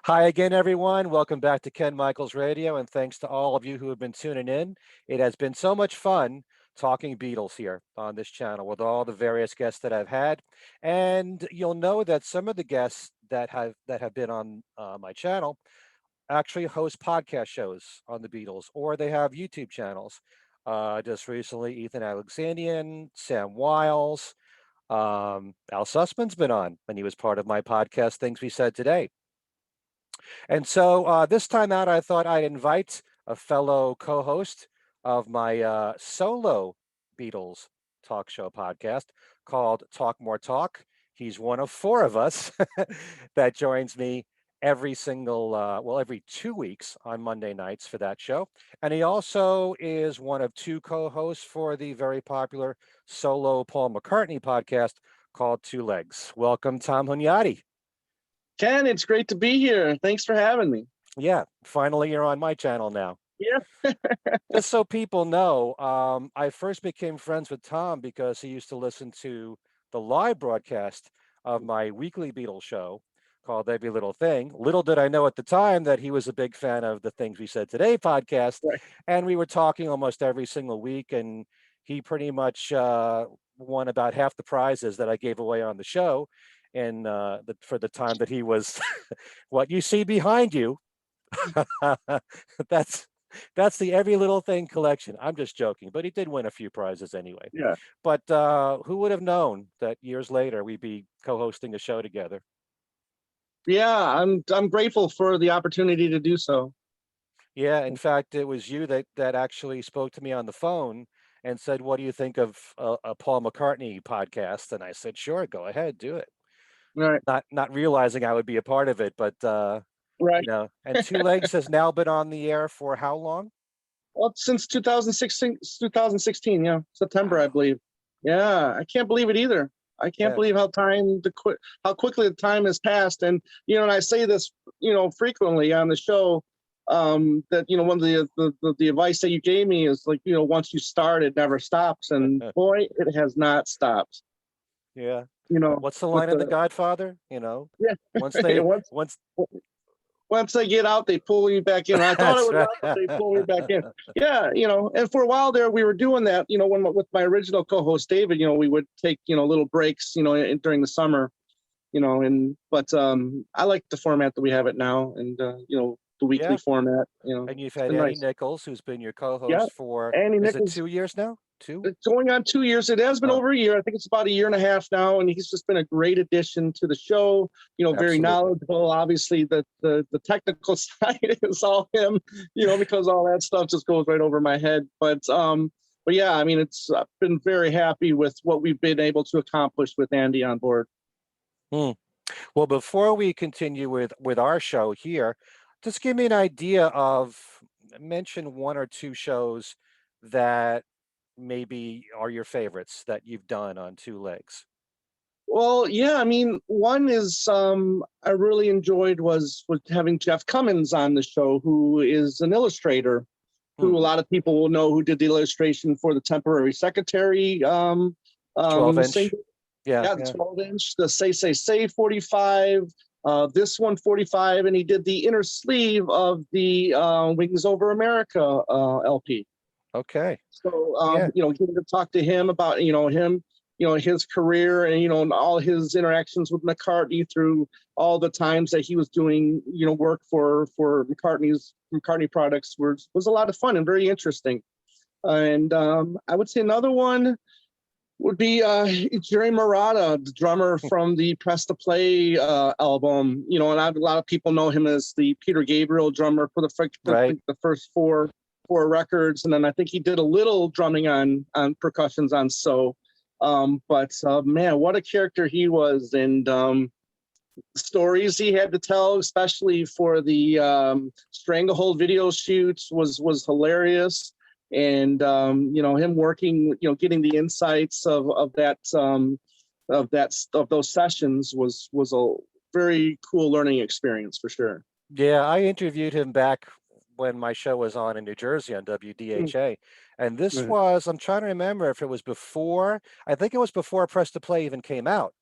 Hi again, everyone. Welcome back to Ken Michaels Radio, and thanks to all of you who have been tuning in. It has been so much fun talking Beatles here on this channel with all the various guests that I've had. And you'll know that some of the guests that have been on my channel actually host podcast shows on the Beatles, or they have YouTube channels. Just recently, Ethan Alexandrian, Sam Wiles, Al Sussman's been on, and he was part of my podcast, Things We Said Today. And so this time out, I thought I'd invite a fellow co-host of my solo Beatles talk show podcast called Talk More Talk. He's one of four of us that joins me every 2 weeks on Monday nights for that show. And he also is one of two co-hosts for the very popular solo Paul McCartney podcast called Two Legs. Welcome, Tom Hunyati. Ken, it's great to be here. Thanks for having me. Yeah, finally you're on my channel now. Yeah. Just so people know, I first became friends with Tom because he used to listen to the live broadcast of my weekly Beatles show called Every Little Thing. Little did I know at the time that he was a big fan of the Things We Said Today podcast. Right. And we were talking almost every single week, and he pretty much won about half the prizes that I gave away on the show. And for the time that he was what you see behind you, that's the Every Little Thing collection. I'm just joking, but he did win a few prizes anyway. Yeah. But who would have known that years later we'd be co-hosting a show together? Yeah, I'm grateful for the opportunity to do so. Yeah, in fact, it was you that actually spoke to me on the phone and said, "What do you think of a Paul McCartney podcast?" And I said, "Sure, go ahead, do it." Right. Not realizing I would be a part of it, but Right. and Two Legs has now been on the air for how long? Well, since 2016, yeah, September, I Wow. believe. Yeah, I can't believe it either. I can't Yeah. believe how quickly the time has passed. And and I say this, frequently on the show, that one of the advice that you gave me is like, once you start, it never stops. And boy, it has not stopped. Yeah. You know, What's the with line in The Godfather? yeah, Once they once once once they get out, they pull you back in. I thought I that's would right. left, but they pull me back in. Yeah, and for a while there, we were doing that. When with my original co-host David, we would take little breaks, during the summer, but I like the format that we have it now, and the weekly Yeah. format. And you've It's had been Andy nice. Nicholes, who's been your Yeah, co-host for, Andy is it Nichols. 2 years now? Two? It's going on 2 years. It has been Oh, over a year. I think it's about a year and a half now, and he's just been a great addition to the show. Very absolutely. knowledgeable. Obviously, the technical side is all him. Because all that stuff just goes right over my head. But yeah, I mean, I've been very happy with what we've been able to accomplish with Andy on board. Hmm. Well, before we continue with our show here, just give me an idea of, mention one or two shows that maybe are your favorites that you've done on Two Legs. Well, yeah, I mean, one is I really enjoyed was having Jeff Cummins on the show, who is an illustrator, who a Hmm. lot of people will know, who did the illustration for the Temporary Secretary 12-inch. single. Yeah, Yeah, the yeah. 12-inch, the Say 45, this one 45, and he did the inner sleeve of the Wings Over America LP. Okay. So, Yeah. getting to talk to him about, him, his career and, and all his interactions with McCartney through all the times that he was doing, work for McCartney products was a lot of fun and very interesting. And I would say another one would be Jerry Marotta, the drummer from the Press to Play album. And a lot of people know him as the Peter Gabriel drummer for Right. the first four records, and then I think he did a little drumming on percussions on but man, what a character he was, and stories he had to tell, especially for the Stranglehold video shoots, was hilarious. And him working, getting the insights of those sessions was a very cool learning experience for sure. Yeah, I interviewed him back when my show was on in New Jersey on WDHA. And this Mhm. was, I'm trying to remember if it was before, I think it was before Press to Play even came out.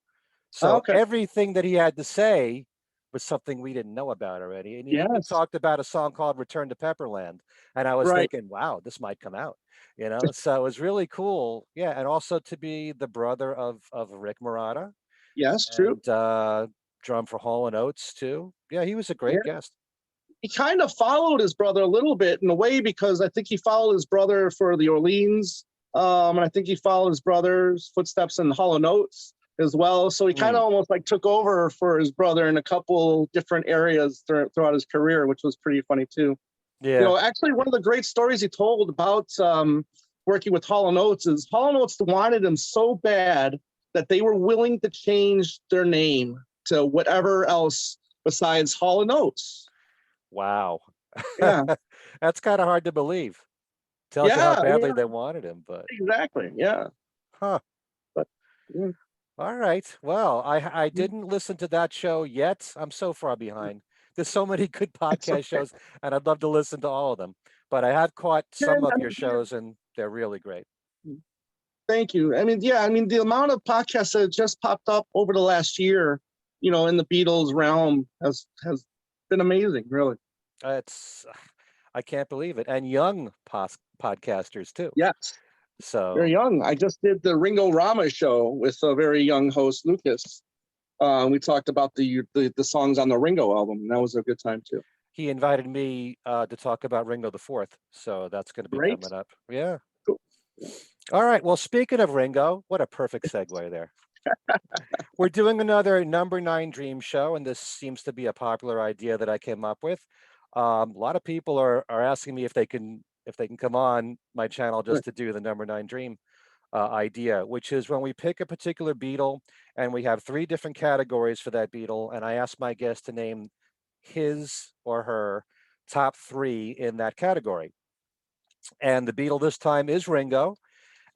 So Okay. everything that he had to say was something we didn't know about already. And he even Yes. talked about a song called Return to Pepperland. And I was Right. thinking, wow, this might come out, you know? So it was really cool. Yeah. And also to be the brother of Rick Marotta Yes. True. and drum for Hall and Oates too. Yeah, he was a Yeah. great guest. He kind of followed his brother a little bit in a way because I think he followed his brother for the Orleans, and I think he followed his brother's footsteps in Hall and Oates as well. So he kind Mm, of almost like took over for his brother in a couple different areas throughout his career, which was pretty funny too. You yeah. know, actually, one of the great stories he told about working with Hall and Oates is Hall and Oates wanted him so bad that they were willing to change their name to whatever else besides Hall and Oates. Wow. Yeah. That's kind of hard to believe. Tells you how Yeah, badly yeah, they wanted him, but exactly. Yeah. huh. But yeah, All right. Well, I yeah, didn't listen to that show yet. I'm so far behind. There's so many good it's podcast okay. shows, and I'd love to listen to all of them. But I have caught Yeah, some of I your mean, shows, and they're really great. thank you. I mean, yeah, I mean, the amount of podcasts that have just popped up over the last year, you know, in the Beatles realm has been amazing, really. It's I can't believe it, and young podcasters too. Yes, very So young. I just did the Ringo Rama show with a very young host, Lucas. We talked about the songs on the Ringo album, and that was a good time too. he invited me to talk about Ringo the Fourth. So that's going to be Great. coming up. Yeah. Cool. Yeah. All right. Well, speaking of Ringo, what a perfect segue there. We're doing another number nine dream show, and this seems to be a popular idea that I came up with. A lot of people are asking me if they can come on my channel Good. just to do the number nine dream idea, which is when we pick a particular Beatle and we have three different categories for that Beatle, and I ask my guest to name his or her top three in that category. And the Beatle this time is Ringo.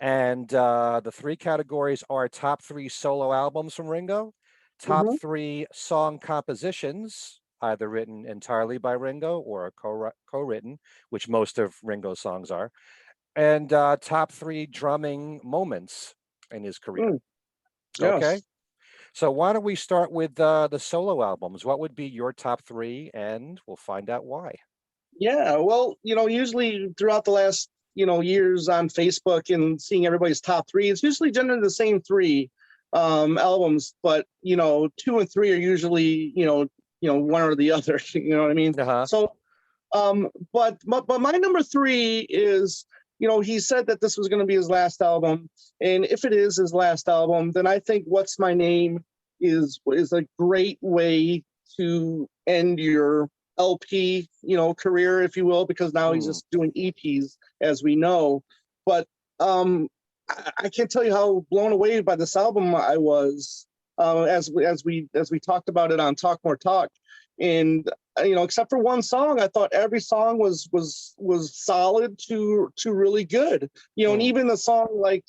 And the three categories are top three solo albums from Ringo, top Hmm. three song compositions, either written entirely by Ringo or co-written, which most of Ringo's songs are, and top three drumming moments in his career. Mm, Okay, yes. so why don't we start with the solo albums? What would be your top three? And we'll find out why. Yeah, well, you know, usually throughout the last, you know, years on Facebook and seeing everybody's top three, it's usually generally the same three albums, but you know, two and three are usually, one or the other. You know what I mean? Uh-huh. So, but my number three is, you know, he said that this was going to be his last album, and if it is his last album, then I think "What's My Name" is a great way to end your LP, you know, career, if you will, because now he's Hmm. just doing EPs, as we know. But I can't tell you how blown away by this album I was, as we talked about it on Talk More Talk, and you know, except for one song, I thought every song was solid to really good. You know, and Hmm. even the song like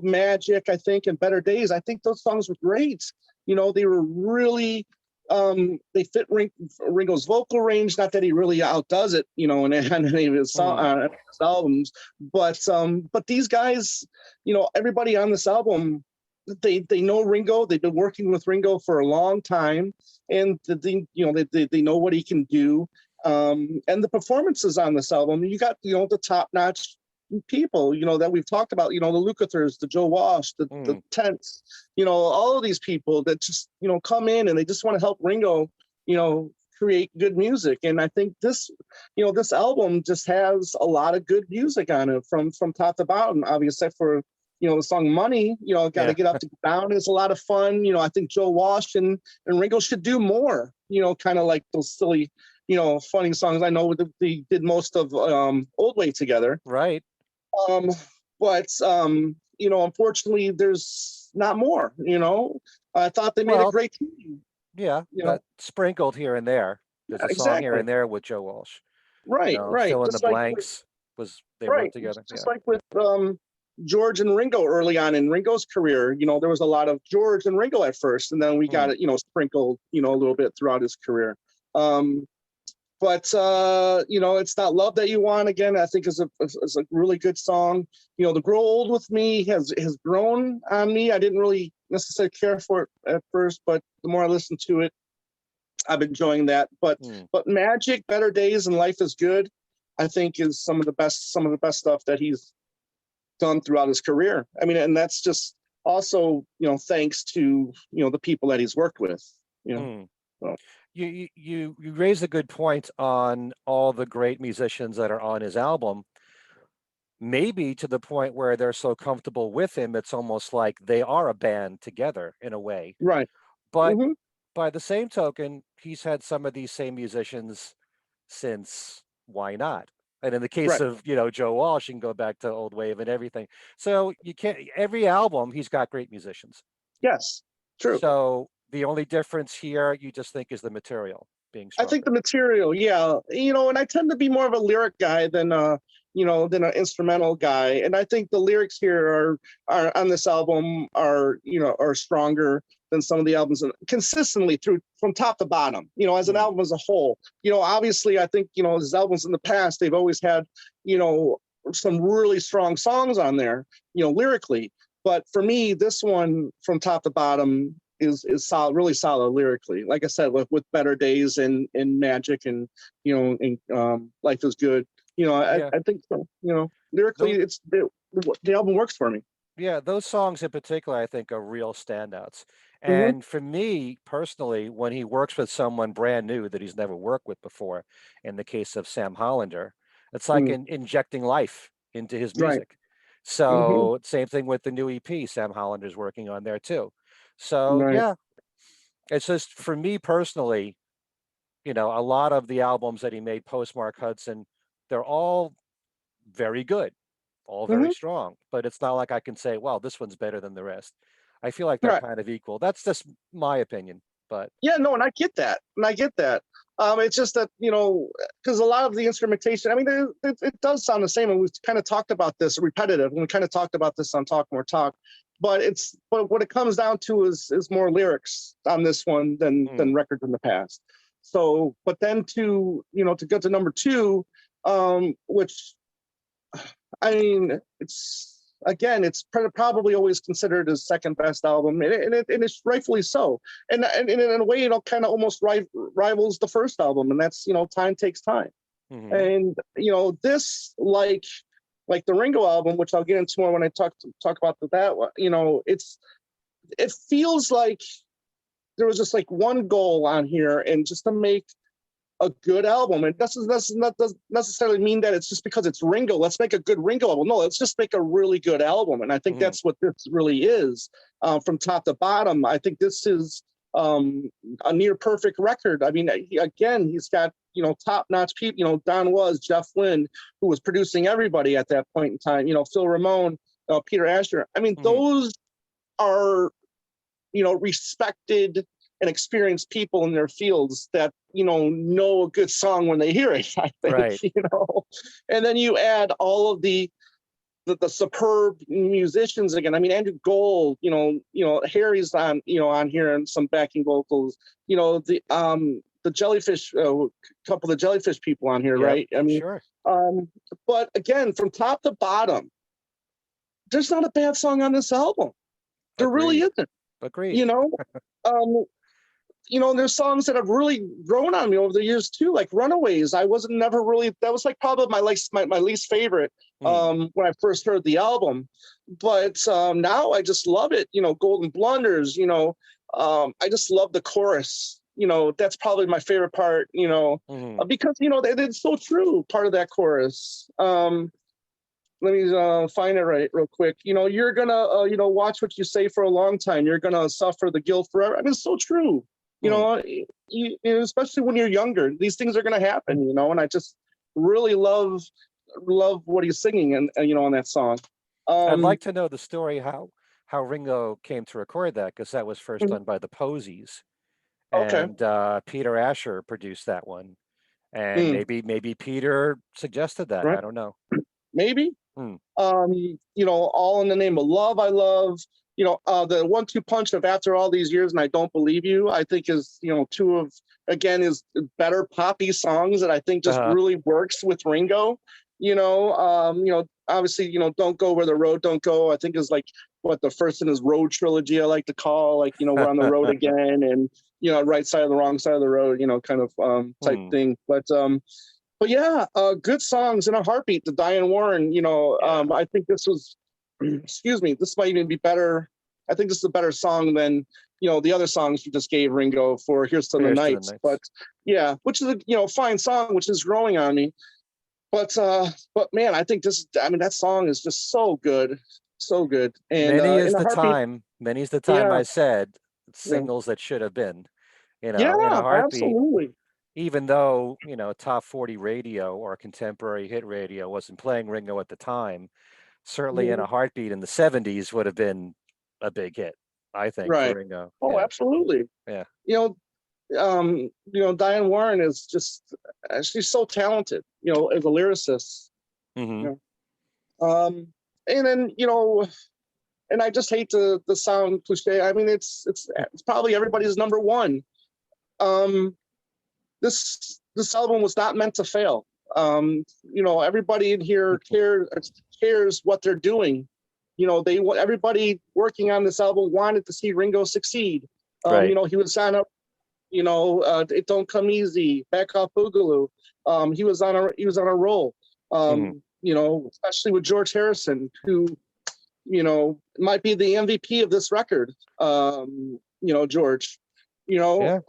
Magic, I think, and Better Days, I think those songs were great. You know, they were really they fit Ringo's vocal range. Not that he really outdoes it, you know, in any of his, Hmm. his albums, but these guys, you know, everybody on this album, they know Ringo. They've been working with Ringo for a long time, and they know what he can do. And the performances on this album, you got, you know, the top notch people, you know, that we've talked about, you know, the Lucathers, the Joe Walsh, the Hmm. Tents, you know, all of these people that just, you know, come in and they just want to help Ringo, you know, create good music. And I think this, you know, this album just has a lot of good music on it from top to bottom. Obviously, for, you know, the song Money, you know, Got to Yeah. Get Up to Get Down is a lot of fun. You know, I think Joe Walsh and Ringo should do more, you know, kind of like those silly, you know, funny songs. I know they did most of Old Way together. Right. Um, but you know, unfortunately, there's not more. You know, I thought they made a Well, great team. yeah, You know, but sprinkled here and there. There's yeah, a song here exactly. and there with Joe Walsh. You Right, know, right. fill in the Just like with, blanks was they right, worked together. just Yeah. like with George and Ringo early on in Ringo's career. You know, there was a lot of George and Ringo at first, and then we Hmm. got it, you know, sprinkled, you know, a little bit throughout his career. Um, but you know, It's Not Love That You Want, again, I think is a really good song. You know, The Grow Old With Me has grown on me. I didn't really necessarily care for it at first, but the more I listened to it, I'm enjoying that. But Mm. Magic, Better Days, and Life is Good, I think is some of the best stuff that he's done throughout his career. I mean, and that's just also, thanks to, the people that he's worked with, Mm. So, You raise a good point on all the great musicians that are on his album. Maybe to the point where they're so comfortable with him, it's almost like they are a band together in a way. right. But Hmm. by the same token, he's had some of these same musicians since why not? And in the case Right. of, Joe Walsh, you can go back to Old Wave and everything. So you can't, every album, he's got great musicians. Yes. True. So the only difference here, you just think, is the material being I think the stronger. material, yeah, and I tend to be more of a lyric guy than an instrumental guy. And I think the lyrics here are on this album are stronger than some of the albums consistently through from top to bottom, as an Mm, album as a whole. Obviously I think, his albums in the past, they've always had, some really strong songs on there, lyrically. But for me, this one from top to bottom is solid, really solid lyrically. Like I said, with Better Days and Magic and Life is Good. yeah. I think so. Lyrically, Those, the album works for me. yeah, those songs in particular, I think, are real standouts. Hmm. And for me personally, when he works with someone brand new that he's never worked with before, in the case of Sam Hollander, it's like Mm, injecting life into his right. music. Hmm. So same thing with the new EP Sam Hollander's working on there too. So Right. yeah, it's just for me personally, a lot of the albums that he made post Mark Hudson, they're all very good, all very Hmm. strong. But it's not like I can say, well, this one's better than the rest. I feel like they're Right. kind of equal. That's just my opinion. But Yeah, no, and I get that. It's just that, because a lot of the instrumentation, I mean, it does sound the same. And we've kind of talked about this repetitive, and we kind of talked about this on Talk More Talk. But what it comes down to is more lyrics on this one than mm, records in the past. So, but then to get to number two, which I mean, it's probably always considered his second best album, and it's rightfully so. And in a way, kind of almost rivals the first album, and that's Time Takes Time. hmm And this like the Ringo album, which I'll get into more when I talk about that one. It feels like there was just like one goal on here, and just to make a good album. And doesn't necessarily mean that it's just because it's Ringo, let's make a good Ringo album. No, let's just make a really good album. And I think hmm that's what this really is, from top to bottom. I think this is a near perfect record. I mean, again, he's got, top-notch people, Don Was, Jeff Lynne, who was producing everybody at that point in time, Phil Ramone, Peter Asher. I mean, hmm those are, respected and experienced people in their fields that know a good song when they hear it. I think, right. and then you add all of the superb musicians again. I mean, Andrew Gold, Harry's on here and some backing vocals. The Jellyfish, couple of the Jellyfish people on here, Yep. right? I mean, Sure. but again, from top to bottom, there's not a bad song on this album. There really Agreed. isn't. Agreed. You know, um, there's songs that have really grown on me over the years too, like Runaways. I wasn't never really, that was like probably my least favorite Mm, when I first heard the album. But now I just love it. Golden Blunders, I just love the chorus. That's probably my favorite part, hmm because, it's so true, part of that chorus. Let me find it real quick. You're gonna, watch what you say for a long time. You're gonna suffer the guilt forever. I mean, it's so true. You mm. know, especially when you're younger, these things are gonna happen. And I just really love what he's singing, and on that song. I'd Um, like to know the story how Ringo came to record that because that was first mhm, done by the Posies, okay. and Peter Asher produced that one, and Mm, maybe Peter suggested that. right. I don't know. Maybe. Mm, All in the Name of Love, I love. The 1-2 punch of After All These Years and I Don't Believe You, I think is, two of, again, is better poppy songs that I think just uh-huh. really works with Ringo. Obviously, Don't Go Where the Road Don't Go, I think is like what the first in his road trilogy, I like to call, like, we're on the road again, and right side of the wrong side of the road, kind of type thing. But yeah, good songs in a heartbeat. The Diane Warren, I think this was, excuse me, this might even be better. I think this is a better song than the other songs you just gave, Ringo, for Here's to the Nights. But yeah, which is a fine song, which is growing on me. But man, I think that song is just so good, so good. And Many is in a the heartbeat, time. Many's the time yeah, I said yeah, singles that should have been. In a yeah, heartbeat. absolutely, Even though top 40 radio or contemporary hit radio wasn't playing Ringo at the time, certainly in mhm, a heartbeat in the 70s would have been a big hit, I think, for right. Ringo. Oh, Yeah, absolutely. yeah. Diane Warren is just, she's so talented, as a lyricist. Hmm. You and then, and I just hate the sound cliche. I mean, it's probably everybody's number one. Um, this album was not meant to fail. Everybody in here cares what they're doing. Everybody working on this album wanted to see Ringo succeed. Right. He was on a, It Don't Come Easy, Back Off Boogaloo. He was on a roll. Hmm. Especially with George Harrison, who might be the MVP of this record. George, Yeah.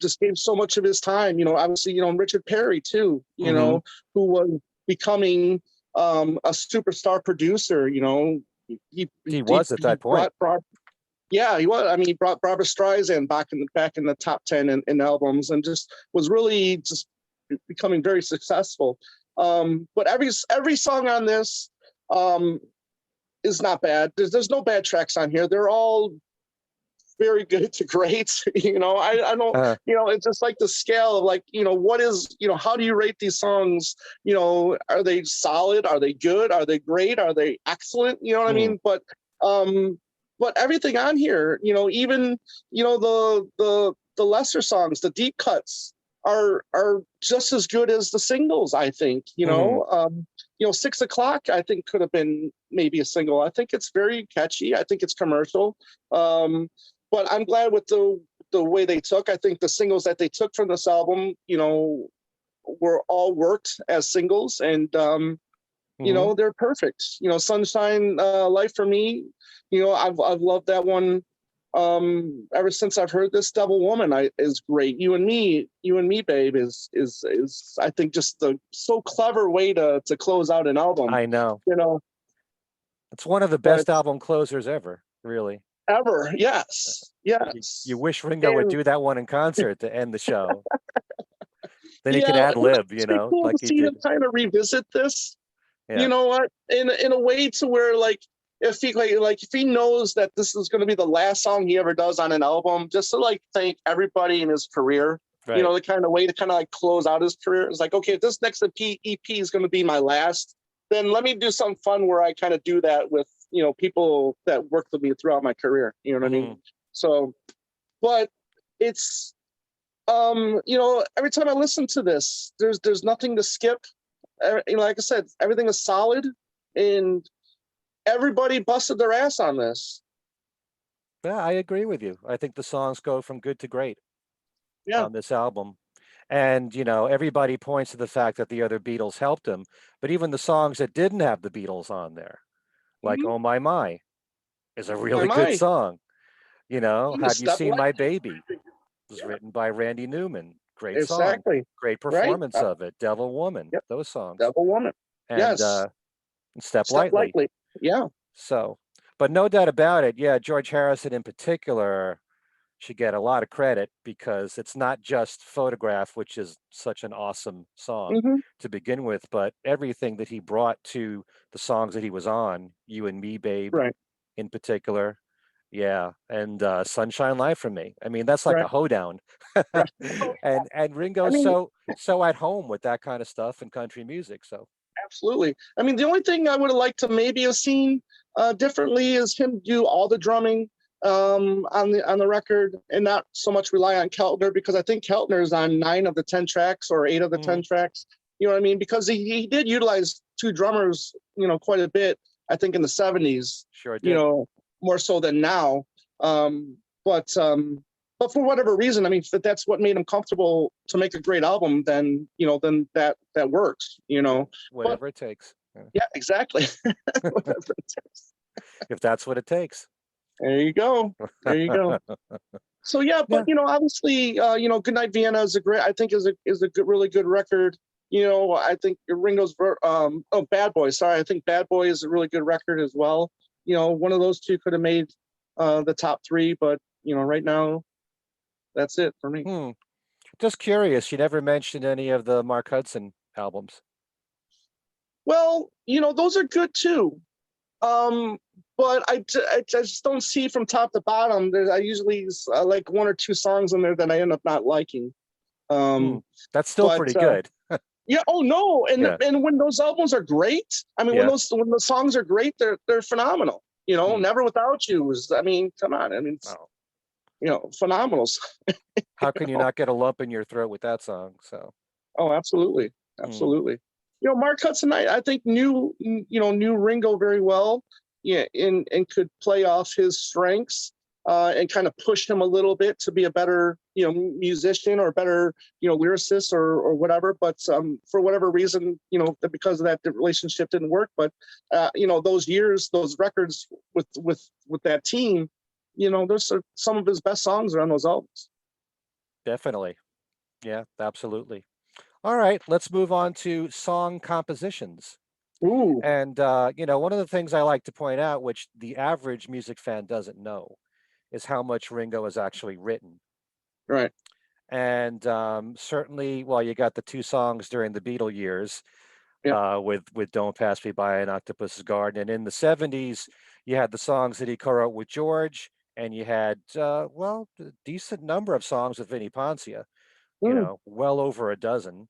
just gave so much of his time. Obviously, Richard Perry too. Hmm. Who was becoming a superstar producer. He was at He that point. yeah, he was. I mean, he brought Barbra Streisand back in the top 10 in albums, and just was really just becoming very successful. But every song on this is not bad. There's no bad tracks on here. They're all very good to great. I don't. Uh, It's just like the scale of like what is how do you rate these songs? Are they solid? Are they good? Are they great? Are they excellent? You know what I hmm. mean? But everything on here, even the lesser songs, the deep cuts are just as good as the singles. I think. Hmm. 6 o'clock I think could have been maybe a single. I think it's very catchy. I think it's commercial. But I'm glad with the way they took. I think the singles that they took from this album, were all worked as singles, and Hmm. they're perfect. Sunshine, Life for Me, I've loved that one ever since I've heard this. Devil Woman is great. You and Me, Babe is I think just the so clever way to close out an album. I know. It's one of the But best album closers ever, really. ever, yes, You yes, wish Ringo would and do that one in concert to end the show. Then he could yeah, ad it would lib, just be cool like to he see him did. kind of revisit this. Yeah. What? In a way to where like if he knows that this is going to be the last song he ever does on an album, just to like thank everybody in his career. Right. The kind of way to kind of like close out his career. It's like, okay, if this next EP is going to be my last, then let me do something fun where I kind of do that with people that worked with me throughout my career. You know what I Hmm. mean? So, but it's every time I listen to this, there's nothing to skip. Like I said, everything is solid, and everybody busted their ass on this. Yeah, I agree with you. I think the songs go from good to great Yeah. on this album. And, everybody points to the fact that the other Beatles helped him, but even the songs that didn't have the Beatles on there, like Mm-hmm. Oh My, is a My really good my. song. You Have You step Seen like My Baby? Was yeah, written by Randy Newman. Great song. exactly. Great Right. performance of it. Devil Woman, Yep. those songs. Devil Woman. And Yes. Step Step Lightly. lightly. Yeah. So, but no doubt about it. Yeah, George Harrison in particular should get a lot of credit because it's not just Photograph, which is such an awesome song Mm-hmm. to begin with, but everything that he brought to the songs that he was on, You and Me, Babe, Right. in particular. Yeah, and Sunshine Life for Me. I mean, that's like a Right. hoedown. Right. And I Ringo's mean, so at home with that kind of stuff in country music. So, absolutely. I mean, the only thing I would have liked to maybe have seen differently is him do all the drumming on the record, and not so much rely on Keltner, because I think Keltner is on 9 of the 10 tracks or 8 of the 10 mhm, tracks. You know what I mean? Because he did utilize 2 drummers, quite a bit. I think in the 70s. sure You did. know, more so than now. But for whatever reason, I mean, if that's what made him comfortable to make a great album, then then that works. But Whatever it takes. Yeah. yeah, exactly. Whatever it takes. If that's what it takes. There you go. There you go. So yeah, but Yeah. obviously, Goodnight Vienna is a great. I think is a good, really good record. I think Ringo's Bad Boy. Sorry, I think Bad Boy is a really good record as well. One of those two could have made the top three, but right now, that's it for me. Just curious, you never mentioned any of the Mark Hudson albums. Well, those are good too. But I just don't see from top to bottom. I usually like one or two songs in there that I end up not liking. That's still pretty good. Yeah. Oh no. And Yeah. and when those albums are great, I mean, Yeah. when the songs are great, they're phenomenal. Never Without You was. I mean, come on. I mean, phenomenal. How can you not get a lump in your throat with that song? So. Oh, absolutely, absolutely. Mark Hudson, I think knew Ringo very well. Yeah, and could play off his strengths and kind of push him a little bit to be a better musician or better lyricist or whatever. But for whatever reason, because of that, the relationship didn't work. But those years, those records with that team, there's some of his best songs are on those albums. Definitely. Yeah, absolutely. All right, let's move on to song compositions. Ooh. And one of the things I like to point out, which the average music fan doesn't know, is how much Ringo has actually written. Right. And certainly, well, you got the two songs during the Beatle years, with "Don't Pass Me By" and "Octopus's Garden," and in the '70s, you had the songs that he co-wrote with George, and you had a decent number of songs with Vinnie Poncia. Well over a dozen.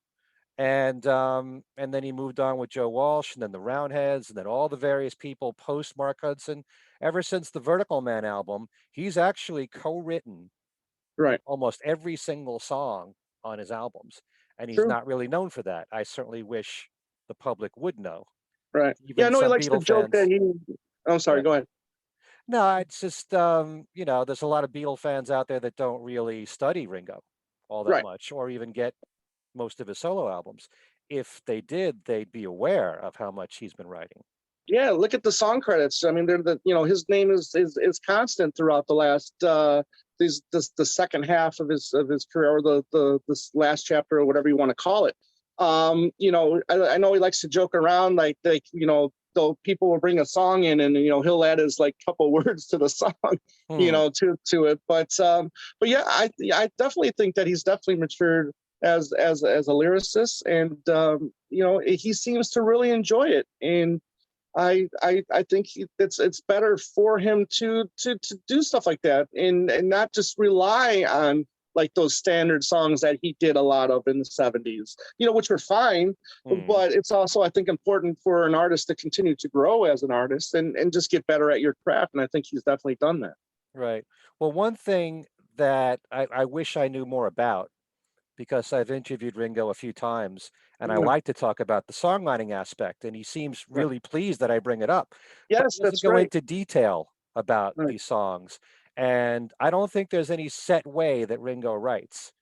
And then he moved on with Joe Walsh, and then the Roundheads, and then all the various people post Mark Hudson. Ever since the Vertical Man album, he's actually co-written almost every single song on his albums, and he's not really known for that. I certainly wish the public would know. Right. Even I know he some likes to Beatle joke that fans. he. I'm sorry. Yeah. Go ahead. No, it's just there's a lot of Beatle fans out there that don't really study Ringo all that much, or even get most of his solo albums. If they did, they'd be aware of how much he's been writing. Yeah, look at the song credits. I mean, they're his name is constant throughout the last the second half of his career, or this last chapter, or whatever you want to call it. I know he likes to joke around, like though people will bring a song in, and he'll add his couple words to the song, to it. But yeah, I definitely think that he's definitely matured as a lyricist, and he seems to really enjoy it, and I think it's better for him to do stuff like that, and not just rely on those standard songs that he did a lot of in the '70s, which were fine. But it's also, I think, important for an artist to continue to grow as an artist and just get better at your craft. And I think he's definitely done that. Right. Well, one thing that I wish I knew more about, because I've interviewed Ringo a few times, and I like to talk about the songwriting aspect, and he seems really pleased that I bring it up. Yes, But he that's doesn't go right. into detail about these songs. And I don't think there's any set way that Ringo writes.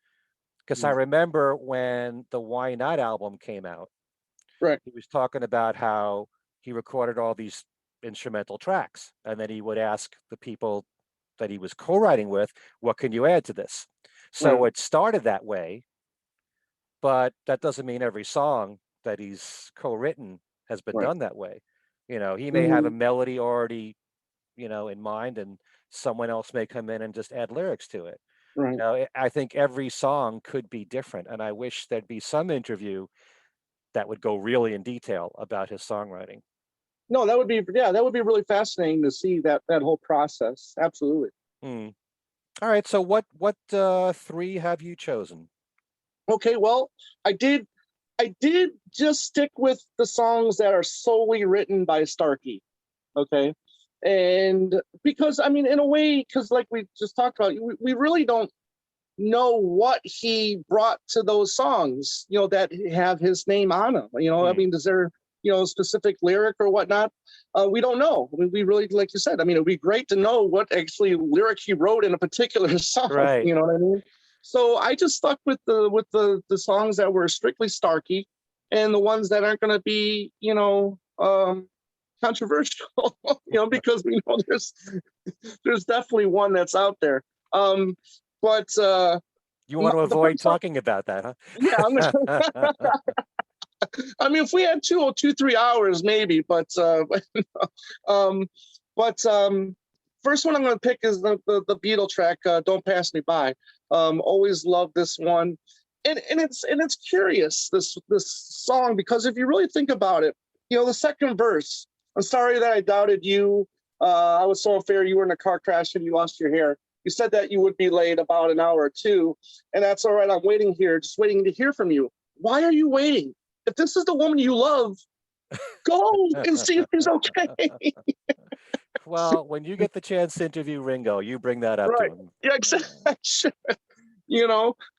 Because I remember when the Why Not album came out, he was talking about how he recorded all these instrumental tracks, and then he would ask the people that he was co-writing with, what can you add to this? So it started that way, but that doesn't mean every song that he's co-written has been done that way. He may have a melody already, in mind, and someone else may come in and just add lyrics to it. I think every song could be different, and I wish there'd be some interview that would go really in detail about his songwriting. No, that would be really fascinating to see that whole process. Absolutely. All right, so what three have you chosen? Okay, well, I did just stick with the songs that are solely written by Starkey. Okay. And because, I mean, in a way, because like we just talked about, we really don't know what he brought to those songs, that have his name on them. I mean, is there, specific lyric or whatnot. We don't know. We really, like you said, I mean, it'd be great to know what actually lyric he wrote in a particular song. Right. You know what I mean? So I just stuck with the songs that were strictly Starkey, and the ones that aren't going to be, controversial, because we know there's definitely one that's out there. But You want to the avoid first song, talking about that, yeah, huh? I mean, if we had 3 hours, maybe, but um, first one I'm going to pick is the Beatle track, "Don't Pass Me By." Always loved this one, and it's curious, this song, because if you really think about it, the second verse, "I'm sorry that I doubted you. I was so unfair. You were in a car crash and you lost your hair. You said that you would be late about an hour or two, and that's all right. I'm waiting here, just waiting to hear from you. Why are you waiting? If this is the woman you love, go and see if she's okay." Well, when you get the chance to interview Ringo, you bring that up to Right. him. Yeah, exactly.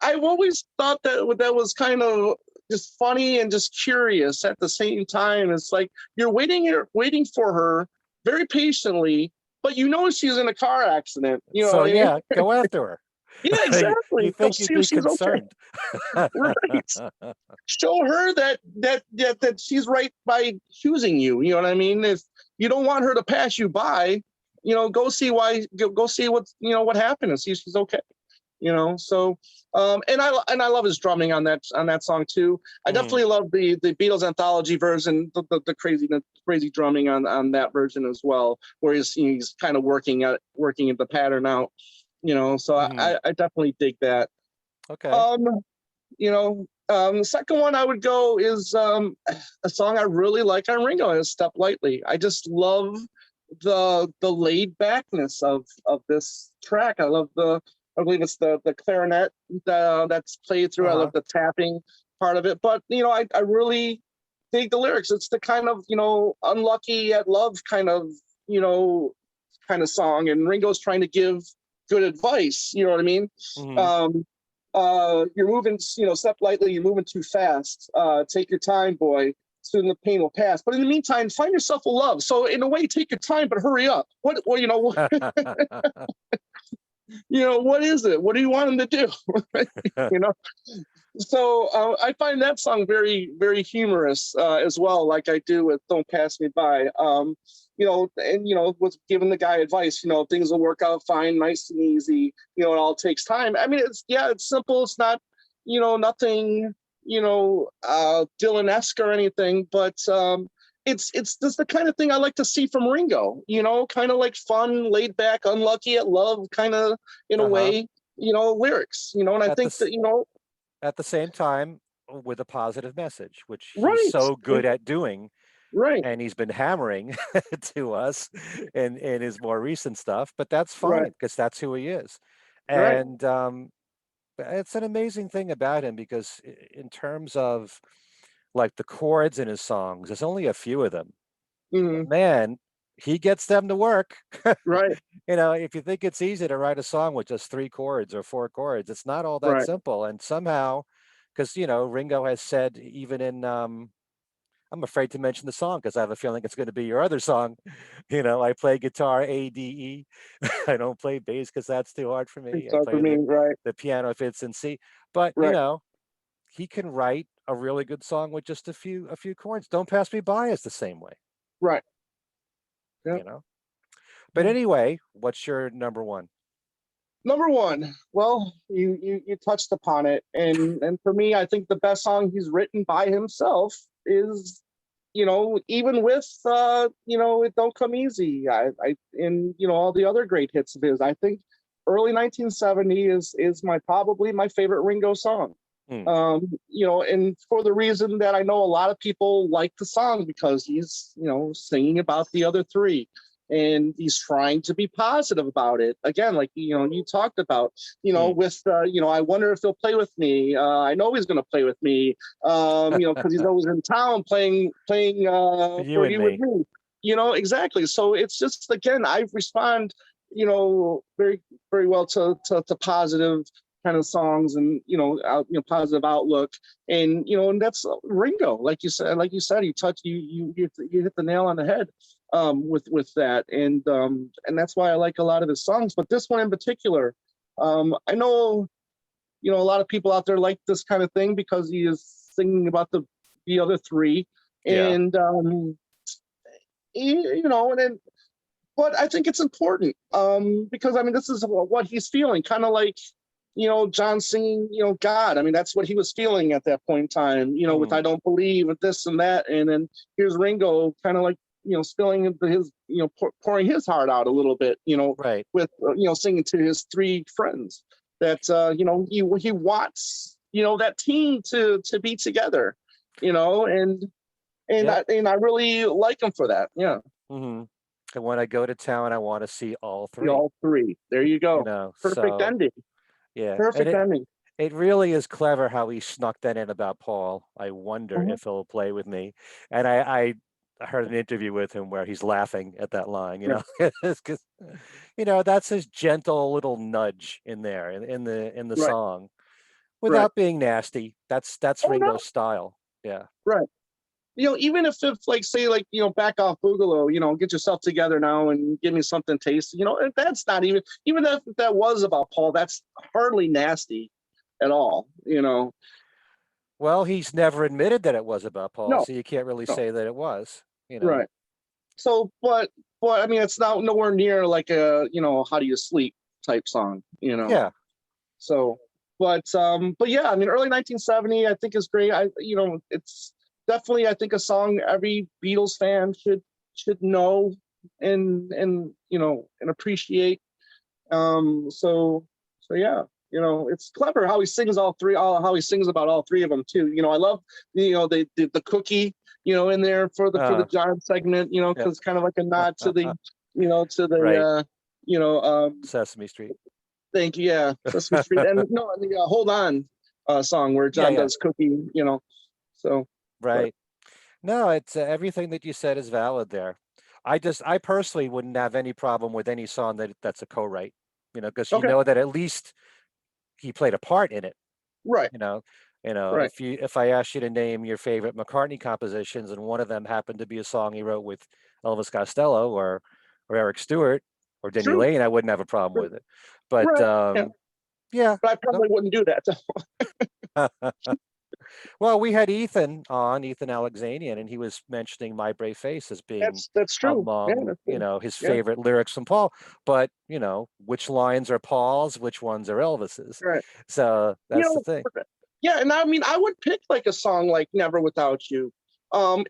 I've always thought that was kind of just funny and just curious at the same time. It's like you're waiting for her very patiently, but she's in a car accident. You know So what I mean? yeah, go after her. Yeah, You exactly. Go think you'd see if be she's okay. concerned. Right. Show her that she's right by choosing you. You know what I mean? If you don't want her to pass you by, go see go see what happened and see if she's okay. So and I love his drumming on that song too. I Mm, definitely love the Beatles anthology version, the crazy drumming on that version as well, where he's kind of working the pattern out. So mhm. I definitely dig that. Okay. Um, the second one I would go is a song I really like on Ringo, is "Step Lightly." I just love the laid backness of this track. I believe it's the clarinet that's played through. I Uh-huh. love the tapping part of it, but I really dig the lyrics. It's the kind of unlucky at love you know kind of song, and Ringo's trying to give good advice. You know what I mean? Mhm. Um, you're moving, step lightly, you're moving too fast. Take your time, boy. Soon the pain will pass. But in the meantime, find yourself a love. So in a way, take your time, but hurry up. What is it? What do you want him to do? you know? So I find that song very, very humorous as well, like I do with "Don't Pass Me By." Was giving the guy advice. Things will work out fine, nice and easy. It all takes time. I mean, it's simple. It's not, nothing, Dylan-esque or anything, but it's just the kind of thing I like to see from Ringo. Kind of like fun, laid back, unlucky at love, kind of in a Uh-huh. way. Lyrics. And I At the think s- that at the same time, with a positive message, which he's right, so good at doing, right, and he's been hammering to us in his more recent stuff. But that's right, fine because that's who he is. right. And it's an amazing thing about him because in terms of like the chords in his songs, there's only a few of them. But Hmm. man, he gets them to work. Right, If you think it's easy to write a song with just 3 chords or 4 chords, it's not all that right. simple. And somehow, because Ringo has said even in I'm afraid to mention the song because I have a feeling it's going to be your other song. I play guitar A D E. I don't play bass because that's too hard for me. It's I hard for play me. Right, the piano if it's in C. But right, he can write a really good song with just a few chords. Don't Pass Me By is the same way. right. Yeah. You know. But Yeah. anyway, what's your number one? Number one. Well, you touched upon it, and for me, I think the best song he's written by himself is, even with "It Don't Come Easy." I and all the other great hits of his. I think early 1970 is probably my favorite Ringo song. Hmm. And for the reason that I know a lot of people like the song, because he's, singing about the other three, and he's trying to be positive about it. Again, like, you talked about, Hmm. with, I wonder if he'll play with me. I know he's going to play with me, because he's always in town playing You for and you and me. me. Exactly. So it's just, again, I respond, very, very well to positive kind of songs, and positive outlook, and and that's Ringo. Like you said, you hit the nail on the head with that, and that's why I like a lot of his songs. But this one in particular, I know a lot of people out there like this kind of thing because he is singing about the other three, Yeah. and and then, but I think it's important because I mean this is what he's feeling, kind of like John singing God. I mean that's what he was feeling at that point in time, with I don't believe, with this and that, and then here's Ringo kind of like spilling his pouring his heart out a little bit, Right. with singing to his three friends that he wants that team to be together, Yep. I really like him for that. Yeah. hmm And when I go to town, I want to see all three. All three. There you go. Perfect So ending. yeah, and Perfect ending. it really is clever how he snuck that in about Paul. I wonder Mhm. if he'll play with me. And I heard an interview with him where he's laughing at that line, Right. because that's his gentle little nudge in there in the Right. song, Right. without being nasty. That's Oh no. Ringo's style. Yeah. Right. Even if it's like say like back off Boogaloo, get yourself together now and give me something tasty. And that's not even if that was about Paul, that's hardly nasty at all. Well, he's never admitted that it was about Paul, No, so you can't really no. say that it was. Right. So, but I mean, it's not nowhere near like a how do you sleep type song. Yeah. So, but yeah, I mean, early 1970, I think is great. It's definitely I think a song every Beatles fan should know and appreciate. So yeah, it's clever how he sings how he sings about all three of them too. I love the cookie in there for the Uh, John segment. yep. Because kind of like a nod to the to the Right. um Sesame Street. thank you, yeah, Sesame Street, and no, the Hold On song where Yeah, John yeah. does cookie. So but Right. No, it's everything that you said is valid there. I personally wouldn't have any problem with any song that's a co-write, because okay, that at least he played a part in it. right, You know, right, if I asked you to name your favorite McCartney compositions and one of them happened to be a song he wrote with Elvis Costello or Eric Stewart or Denny true, Lane, I wouldn't have a problem with it. But right, yeah, yeah, but I no. probably wouldn't do that. Well, we had Ethan on, Ethan Alexanian, and he was mentioning My Brave Face as being That's true. Yeah, among, that's true. his Yeah, favorite lyrics from Paul. But, which lines are Paul's, which ones are Elvis's? right. So You that's the know, thing. yeah, and I mean, I would pick like a song like "Never Without You,"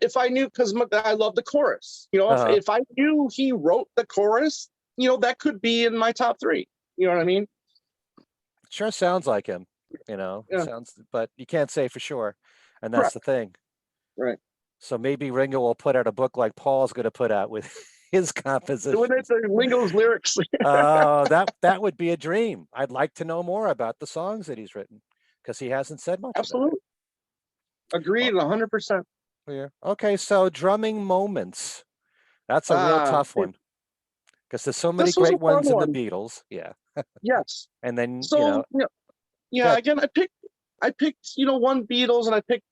if I knew, because I love the chorus. Uh-huh. If I knew he wrote the chorus, that could be in my top three. You know what I mean? Sure sounds like him, Yeah, but you can't say for sure. And that's the correct. thing. Right. So maybe Ringo will put out a book like Paul's going to put out with his When it's compositions. Ringo's lyrics, Oh, that would be a dream. I'd like to know more about the songs that he's written because he hasn't said much about it. absolutely agreed, 100%. Yeah. Okay, so drumming moments. That's a real Uh, tough one because there's so many this was a great fun ones in the one. Beatles. Yeah. Yes. And then, So yeah. good. Again, I picked one Beatles and I picked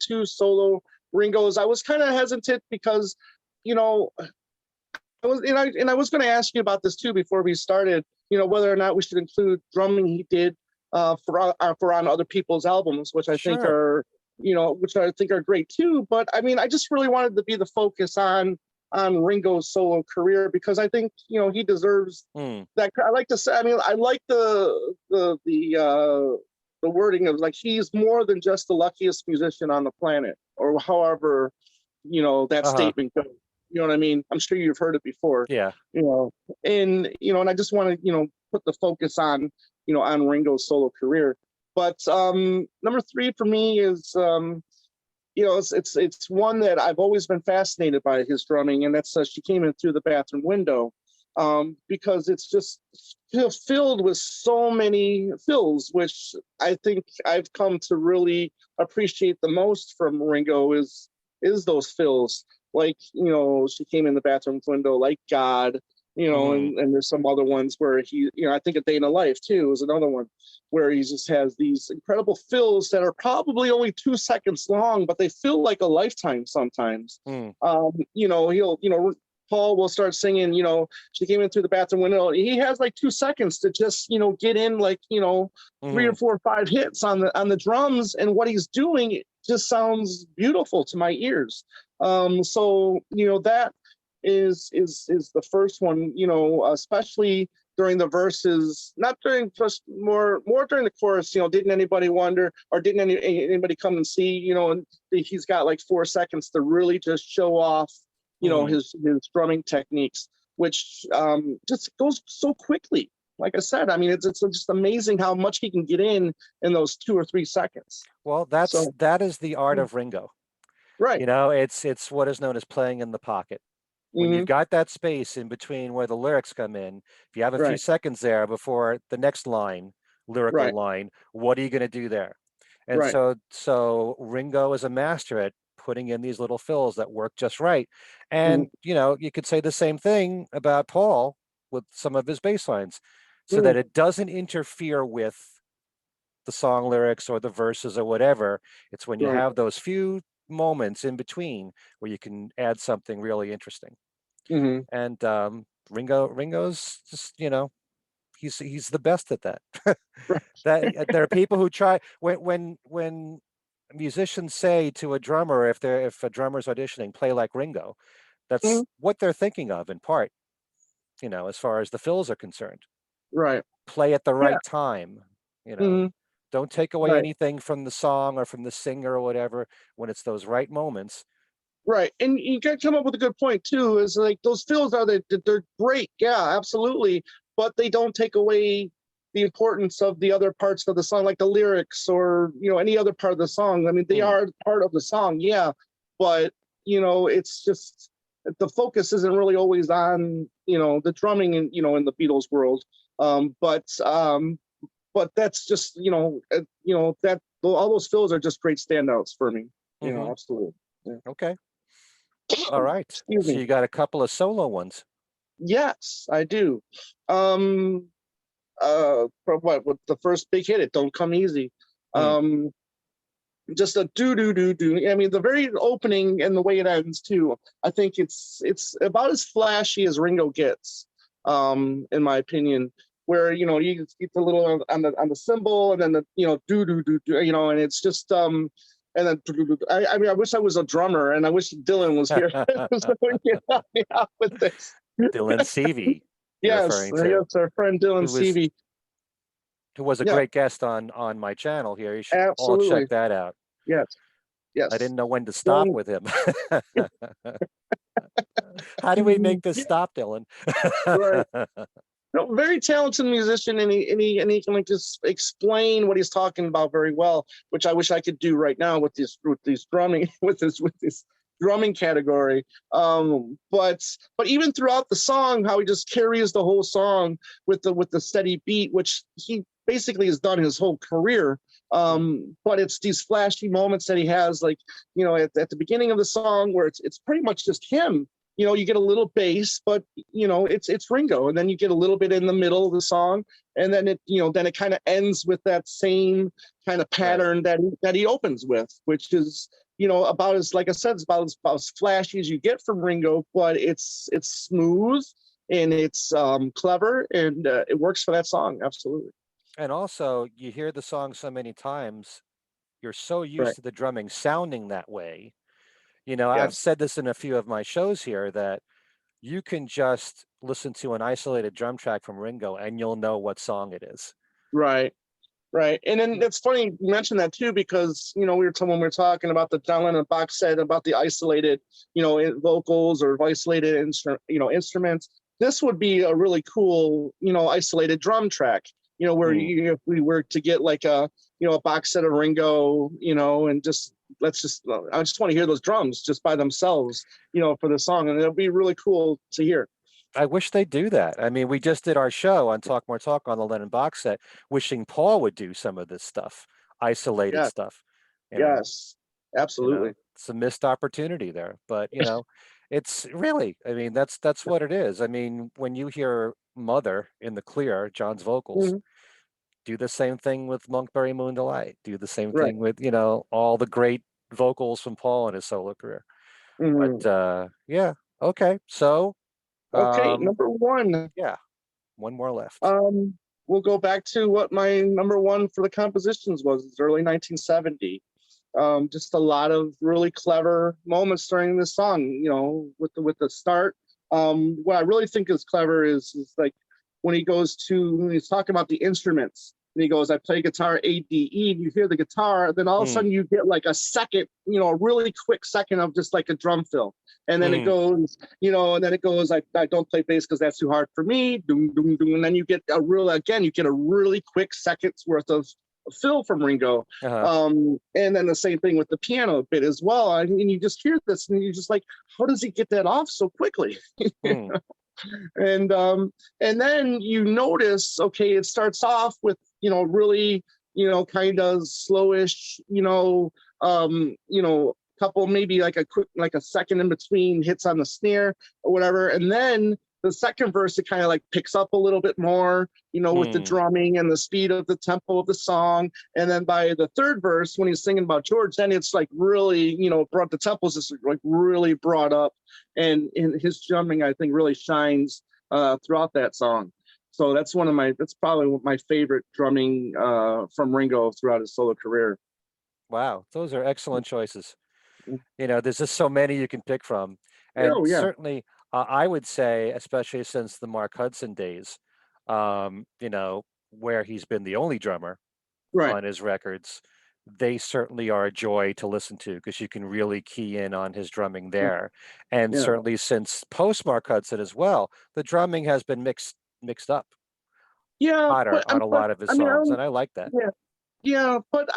two solo Ringos. I was kind of hesitant because you know I was going to ask you about this too before we started. Whether or not we should include drumming he did for on other people's albums, which I think Sure. are great too. But I mean, I just really wanted to be the focus on Ringo's solo career because I think he deserves Hmm. that. I like to say, I mean, I like the wording of like he's more than just the luckiest musician on the planet, or however that Uh-huh. statement goes. You know what I mean? I'm sure you've heard it before. Yeah. And I just want to put the focus on Ringo's solo career. But number three for me is it's one that I've always been fascinated by his drumming, and that's She Came In Through the Bathroom Window, because it's just filled with so many fills, which I think I've come to really appreciate the most from Ringo is those fills, like She Came In the Bathroom Window, like God, Hmm. and there's some other ones where he, I think A Day in the Life too is another one where he just has these incredible fills that are probably only 2 seconds long, but they feel like a lifetime sometimes. Mm. He'll, Paul will start singing, she came in through the bathroom window. He has like 2 seconds to just, get in like, three or Hmm. four or five hits on the drums, and what he's doing it just sounds beautiful to my ears. So that is the first one, especially during the verses, not during just more during the chorus. Didn't anybody wonder, or didn't anybody come and see? And he's got like 4 seconds to really just show off, Hmm. his drumming techniques, which just goes so quickly. Like I said, I mean, it's just amazing how much he can get in those 2 or 3 seconds. Well, So that is the art of Ringo. right. It's what is known as playing in the pocket. When you've Hmm. got that space in between where the lyrics come in, if you have a few Right. seconds there before the next lyrical Right. line, what are you going to do there? And Right. so Ringo is a master at putting in these little fills that work just right. Hmm. And, you could say the same thing about Paul with some of his bass lines so Hmm. that it doesn't interfere with the song lyrics or the verses or whatever. It's when you Right. have those few moments in between where you can add something really interesting. Hmm. And Ringo's just, he's the best at that. Right. That there are people who try when musicians say to a drummer, if a drummer's auditioning, play like Ringo, that's Mhm. what they're thinking of in part, as far as the fills are concerned. Right. Play at the Yeah. right time, you know. Hmm. Don't take away Right. anything from the song or from the singer or whatever when it's those right moments. Right. And you got to come up with a good point too. Is like those fills they're great. Yeah, absolutely. But they don't take away the importance of the other parts of the song, like the lyrics or any other part of the song. I mean, they Hmm. are part of the song. Yeah, but it's just the focus isn't really always on the drumming in in the Beatles world. Um, but um, but that's just that all those fills are just great standouts for me. Hmm. Absolutely. Yeah. Okay. All right. Excuse So me. you got a couple of solo ones. Yes, I do. Um, for what? With the first big hit, it don't come easy. Hmm. Um, just a do do do do. I mean, the very opening and the way it ends too. I think it's about as flashy as Ringo gets, in my opinion. Where you get the little on the cymbal, and then the do do do do, and it's just and then I mean, I wish I was a drummer, and I wish Dylan was here so he could help me out with this. Dylan Seavey, you're Yes, referring to, yes, our friend Dylan who was Seavey. who was a Yeah, great guest on my channel here. You should all check absolutely. that out. Yes, I yes. didn't know when to stop Dylan, with him. How do we make this yeah, stop, Dylan? right. No, very talented musician, and he can like just explain what he's talking about very well, which I wish I could do right now with these drumming with this drumming category. But even throughout the song, how he just carries the whole song with the steady beat, which he basically has done his whole career. But it's these flashy moments that he has, like at the beginning of the song, where it's pretty much just him. You get a little bass, but it's Ringo, and then you get a little bit in the middle of the song, and then it kind of ends with that same kind of Right. pattern that he opens with, which is about as, like I said, it's about as flashy as you get from Ringo, but it's smooth, and it's clever, and it works for that song absolutely. And also, you hear the song so many times, you're so used Right. to the drumming sounding that way. I've Yes. said this in a few of my shows here that you can just listen to an isolated drum track from Ringo and you'll know what song it is. Right. Right. And then it's funny you mentioned that too, because, when we were talking about the John Lennon box set, about the isolated, vocals or isolated instruments. This would be a really cool, isolated drum track, where Mm. if we were to get like a box set of Ringo, and I just want to hear those drums just by themselves, for the song. And it'll be really cool to hear. I wish they'd do that. I mean, we just did our show on Talk More Talk on the Lennon box set, wishing Paul would do some of this stuff, isolated Yeah. stuff. You know, Yes. Absolutely. it's a missed opportunity there. But It's really, I mean, that's what it is. I mean, when you hear Mother in the clear, John's vocals, Mhm. do the same thing with Monkberry Moon Delight, do the same Right. thing with, all the great vocals from Paul in his solo career. Mhm. But yeah, okay. So Okay, um number one. yeah, one more left. Um, we'll go back to what my number one for the compositions was. It's early 1970. Just a lot of really clever moments during this song. With the start. What I really think is clever is like when he's talking about the instruments. And he goes, I play guitar A, D, E, and you hear the guitar, then all of a Hmm. sudden you get like a second, a really quick second of just like a drum fill. And then it Hmm. goes, I don't play bass because that's too hard for me. Doom, doom, doom. And then you get you get a really quick second's worth of fill from Ringo. Uh-huh. And then the same thing with the piano bit as well. I mean, you just hear this and you're just like, how does he get that off so quickly? Hmm. and and then you notice, okay, it starts off with really kind of slowish, couple, maybe like a quick, like a second in between hits on the snare or whatever, and then the second verse it kind of like picks up a little bit more, with the Hmm. drumming and the speed of the tempo of the song. And then by the third verse, when he's singing about George, then it's like really, brought the tempos is like really brought up, and his drumming I think really shines throughout that song. So that's probably my favorite drumming from Ringo throughout his solo career. Wow, those are excellent choices. There's just so many you can pick from. And Oh yeah, certainly, I would say, especially since the Mark Hudson days, where he's been the only drummer right. on his records, they certainly are a joy to listen to because you can really key in on his drumming there. And Yeah, certainly since post Mark Hudson as well, the drumming has been mixed up yeah, hotter on a but lot of his I mean, I songs, don't, and I like that. yeah, yeah, but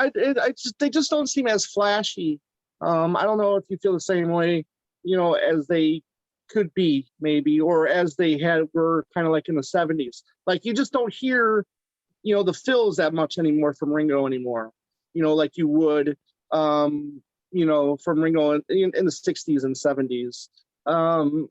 they just don't seem as flashy. I don't know if you feel the same way, as they could be maybe, or as they were kind of like in the '70s. Like you just don't hear, the fills that much anymore from Ringo anymore. Like you would, from Ringo in the '60s and '70s. Um,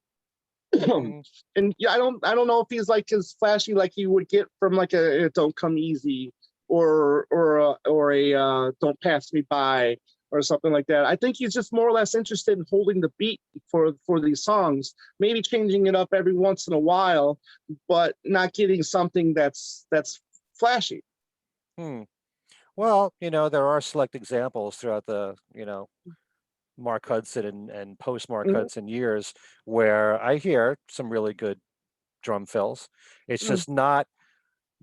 Mm, and yeah, I don't know if he's like as flashy like you would get from like a Don't Come Easy or a Don't Pass Me By or something like that. I think he's just more or less interested in holding the beat for these songs, maybe changing it up every once in a while, but not getting something that's flashy. hmm. Well, there are select examples throughout the, Mark Hudson and post Mark Mhm, Hudson years where I hear some really good drum fills. It's mhm. just not,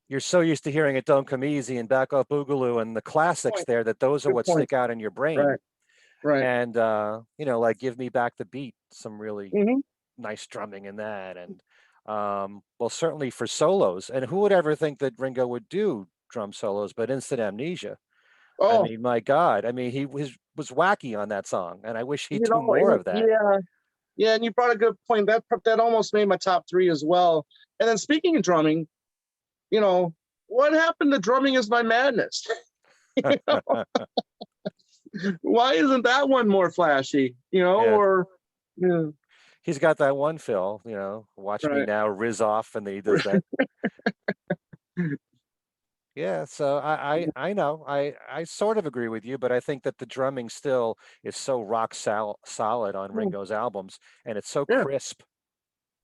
you're so used to hearing it Don't Come Easy and Back Up Boogaloo and the Good classics point. there that those are Good what point. stick out in your brain. Right. Right. And, like Give Me Back the Beat, some really Hmm. nice drumming in that. And, well, certainly for solos. And who would ever think that Ringo would do drum solos, but Instant Amnesia? I Oh, mean, my God. I mean, was wacky on that song, and I wish he'd do more and of that. yeah, yeah, and you brought a good point. That almost made my top three as well. And then speaking of drumming, you know, what happened to Drumming Is My Madness? Why isn't that one more flashy? Yeah, Or yeah, he's got that one fill, Watch Me right. Now, Riz Off, and he does that. Yeah, so I know. I sort of agree with you, but I think that the drumming still is so solid on Ringo's albums, and it's so Yeah. crisp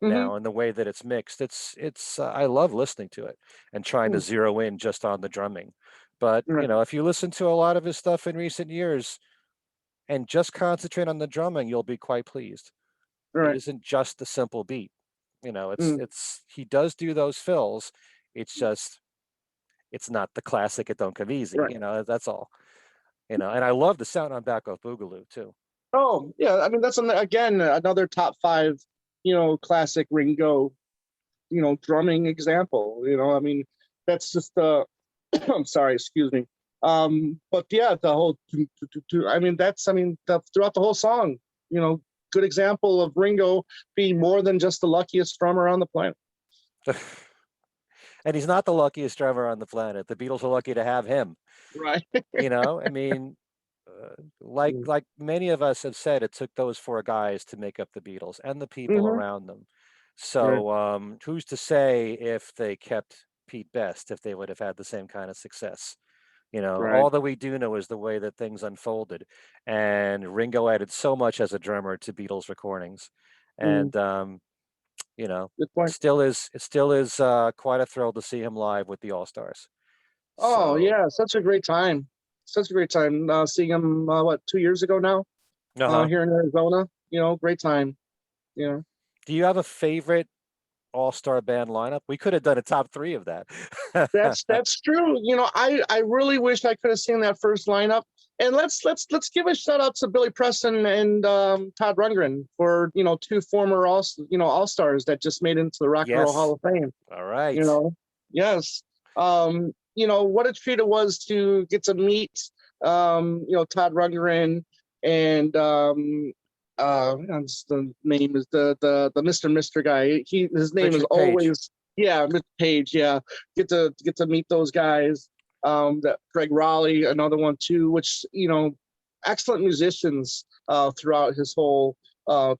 Hmm. now in the way that it's mixed. It's I love listening to it and trying to zero in just on the drumming. But, Right. if you listen to a lot of his stuff in recent years and just concentrate on the drumming, you'll be quite pleased. It Right. isn't just a simple beat. Mm. It's he does do those fills. It's just it's not the classic It Don't Come Easy, Right. that's all. And I love the sound on Back Off Boogaloo too. Oh, yeah. I mean, that's again another top five, classic Ringo, drumming example. I mean, that's just I'm sorry, excuse me. But yeah, the whole, I mean, throughout the whole song, you know, good example of Ringo being more than just the luckiest drummer on the planet. And he's not the luckiest drummer on the planet. The Beatles are lucky to have him. Right. I mean, like many of us have said, it took those four guys to make up the Beatles and the people Mm-hmm. around them. Right. So who's to say if they kept Pete Best, if they would have had the same kind of success? Right. All that we do know is the way that things unfolded. And Ringo added so much as a drummer to Beatles recordings. Mm, And good point. it still is quite a thrill to see him live with the All-Stars. Oh So, yeah, such a great time. Such a great time seeing him. 2 years ago now? uh-huh. Here in Arizona. Great time. Yeah. Do you have a favorite All-Star Band lineup? We could have done a top three of that. That's true. I really wish I could have seen that first lineup. And let's give a shout out to Billy Preston and Todd Rundgren for two former all stars that just made it into the Rock and Roll Yes. Hall of Fame. All You right. know, yes. What a treat it was to get to meet Todd Rundgren and the name is the Mr. guy. His name is Richard Page. always, yeah, Mr. Page. Yeah, get to meet those guys. That Greg Raleigh, another one too, which excellent musicians throughout his whole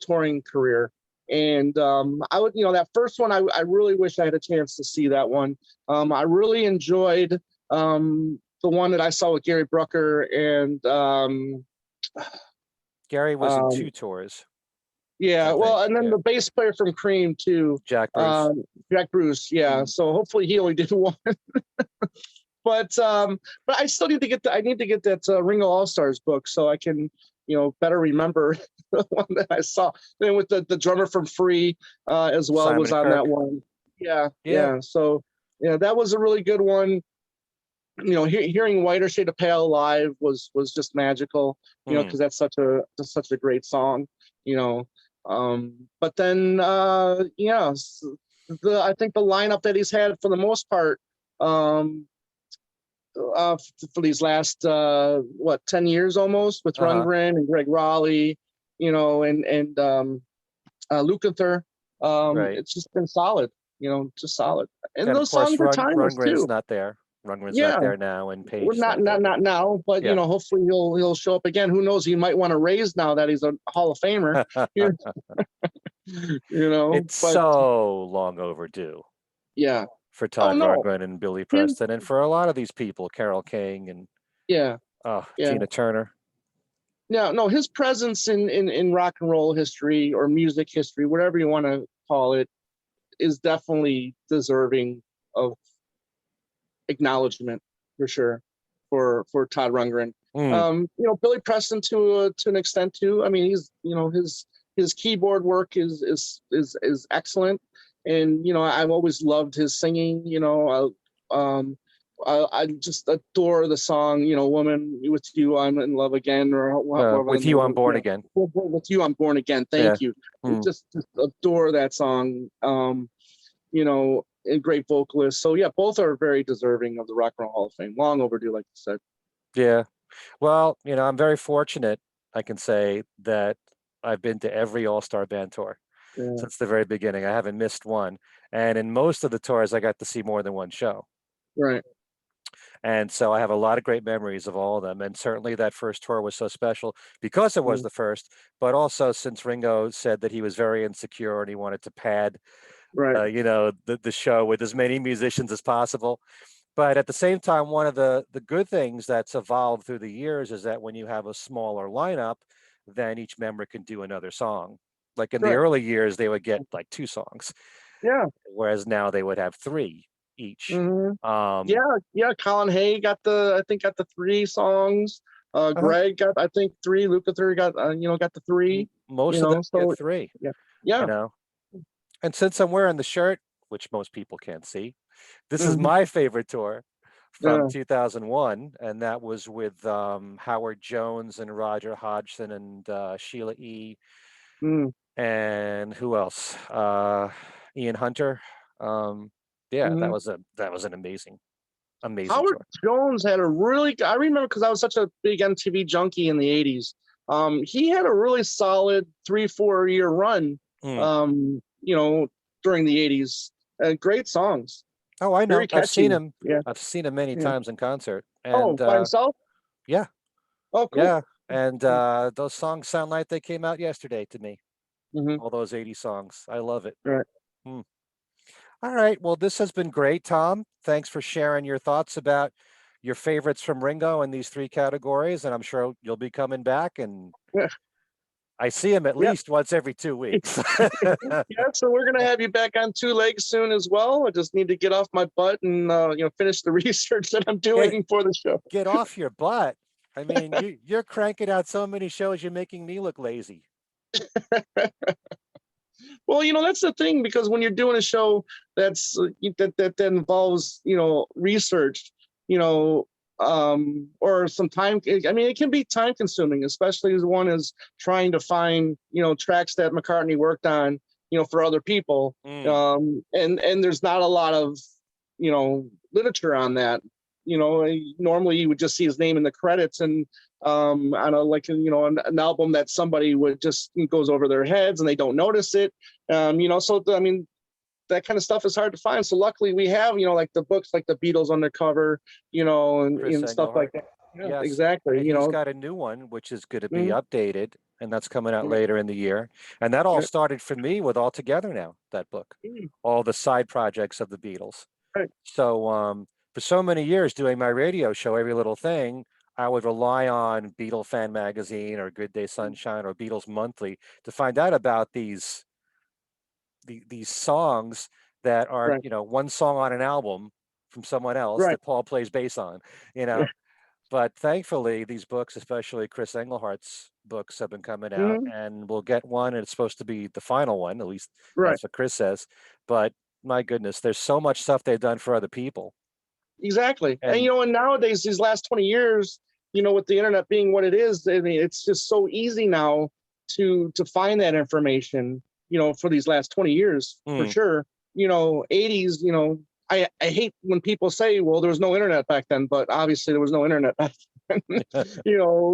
touring career. And I would, that first one, I really wish I had a chance to see that one. I really enjoyed the one that I saw with Gary Brucker and Gary was in um, two tours, yeah, I well, think. and then Yeah. the bass player from Cream too, Jack Bruce. Jack Bruce. Yeah, Mm. so hopefully he only did one. But I still need to get I need to get that Ringo All Stars book so I can better remember the one that I saw. Then with the drummer from Free as well was Simon on that Kirk. one. Yeah, Yeah. yeah. So yeah, that was a really good one. Hearing Whiter Shade of Pale live was just magical. Mm. Because that's such a great song. You know, but then I think the lineup that he's had for the most part. Um, for these last 10 years almost with Uh-huh. Rundgren and Greg Raleigh, and Lukather. Right. It's just been solid, just solid. And And of those course, songs are timeless Rundgren's too. not there. Rundgren's not Yeah, there now, and well, Page is not not there. not But not now, but yeah. hopefully he'll show up again. Who knows? He might want to raise now that he's a Hall of Famer. you It's but so long overdue yeah. for Oh Todd no, Rundgren and Billy his Preston, and for a lot of these people, Carole King and yeah, yeah. Tina Turner. Yeah, no, his presence in rock and roll history or music history, whatever you want to call it, is definitely deserving of acknowledgement for sure for Todd Rundgren. Mm. Billy Preston to an extent too. I mean, he's his keyboard work is excellent, and I've always loved his singing. I just adore the song, "Woman with You I'm in Love Again," or With You, I'm Born Again. With You I'm Born Again. Yeah. Thank you. Mm. Just adore that song. A great vocalist. So yeah, both are very deserving of the Rock and Roll Hall of Fame. Long overdue, like you said. Yeah. Well, I'm very fortunate, I can say, that I've been to every All-Star Band tour Yeah, since the very beginning. I haven't missed one. And in most of the tours, I got to see more than one show. right. And so I have a lot of great memories of all of them. And certainly that first tour was so special because it was Mm, the first, but also since Ringo said that he was very insecure and he wanted to pad, right. the show with as many musicians as possible. But at the same time, one of the good things that's evolved through the years is that when you have a smaller lineup, then each member can do another song. Like in the Right. early years, they would get like two songs, Yeah. whereas now they would have three each. hmm Um, Yeah. Yeah. Colin Hay I think got the three songs. uh, Greg got, I think, three. Lukather got, got the three. Most of them get So three, yeah. you Yeah. know. And since I'm wearing the shirt, which most people can't see, this is hmm my favorite tour from Yeah. 2001, and that was with Howard Jones and Roger Hodgson and Sheila E. Mm-hmm. and who else? Ian Hunter. Um, yeah, that was an amazing Howard tour. Jones had a really, I remember because I was such a big MTV junkie in the 80s. He had a really solid 3-4 year run, Mm. um, during the 80s. Great songs, Oh, I very know. I've seen catchy. him. Yeah. I've seen him many Yeah. times in concert, Oh, and by himself? yeah, Oh, cool. Yeah, and those songs sound like they came out yesterday to me. Hmm. All those 80 songs. I love it. Right. Hmm. All right. Well, this has been great, Tom. Thanks for sharing your thoughts about your favorites from Ringo in these three categories, and I'm sure you'll be coming back, and Yeah. I see him at Yeah. least once every 2 weeks. Yeah. So we're gonna have you back on two legs soon as well. I just need to get off my butt and finish the research that I'm Get doing for the show. get off your butt. I mean, you're cranking out so many shows, you're making me look lazy. Well, that's the thing, because when you're doing a show that's that involves research, you know, or some time. I mean, it can be time consuming, especially as one is trying to find tracks that McCartney worked on for other people, Mm, and there's not a lot of literature on that. Normally you would just see his name in the credits, and on a like an album that somebody would just goes over their heads and they don't notice it. So I mean, that kind of stuff is hard to find. So luckily we have like the books like the Beatles Undercover, Chris and stuff Englehart. like that. Yeah, Yes, exactly. and he's got a new one, which is going to be Mhm. updated, and that's coming out Right, later in the year. And that all right, started for me with All Together Now, that book, mhm, all the side projects of the Beatles. right, So for so many years doing my radio show, Every Little Thing, I would rely on Beatle Fan Magazine or Good Day Sunshine or Beatles Monthly to find out about these songs that are, right, one song on an album from someone else right. that Paul plays bass on, you know. But thankfully, these books, especially Chris Englehart's books, have been coming out, Mhm, and we'll get one, and it's supposed to be the final one, at least right. that's what Chris says. But my goodness, there's so much stuff they've done for other people. Exactly. And And and nowadays, these last 20 years, with the internet being what it is, I mean, it's just so easy now to find that information, for these last 20 years for mm, sure. 80s, I hate when people say, well, there was no internet back then, but obviously there was no internet back then.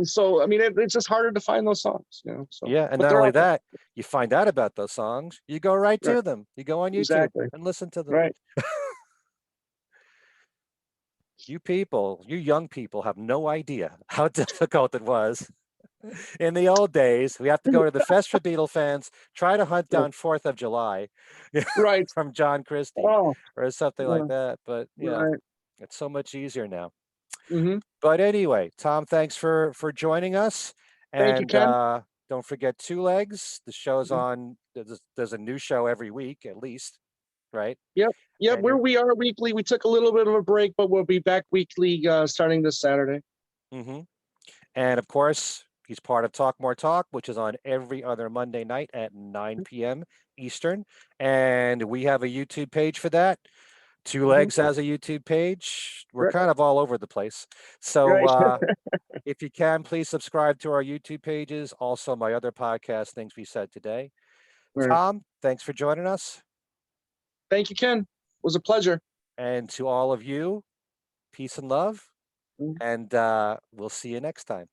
So I mean, it's just harder to find those songs, so yeah, and but not they're only out there. that, you find out about those songs, you go right Right. to them. You go on YouTube Exactly. and listen to them. Right. You young people have no idea how difficult it was. In the old days, we have to go to the Fest for Beatle fans, try to hunt Right. down 4th of July Right. from John Christie Oh, or something like yeah. that. But yeah, Right. it's so much easier now. Hmm. But anyway, Tom, thanks for joining us. Thank you, And Ken. don't forget Two Legs. The show's Mhm. on. There's a new show every week at least, right? Yep. Yep. And you're We are weekly. We took a little bit of a break, but we'll be back weekly starting this Saturday. hmm And of course, he's part of Talk More Talk, which is on every other Monday night at 9 p.m. Eastern. And we have a YouTube page for that. Two Hmm. Legs has a YouTube page. We're Right. kind of all over the place. So Right. if you can, please subscribe to our YouTube pages. Also, my other podcast, Things We Said Today. Right. Tom, thanks for joining us. Thank you, Ken. It was a pleasure. And to all of you, peace and love. Mm. And we'll see you next time.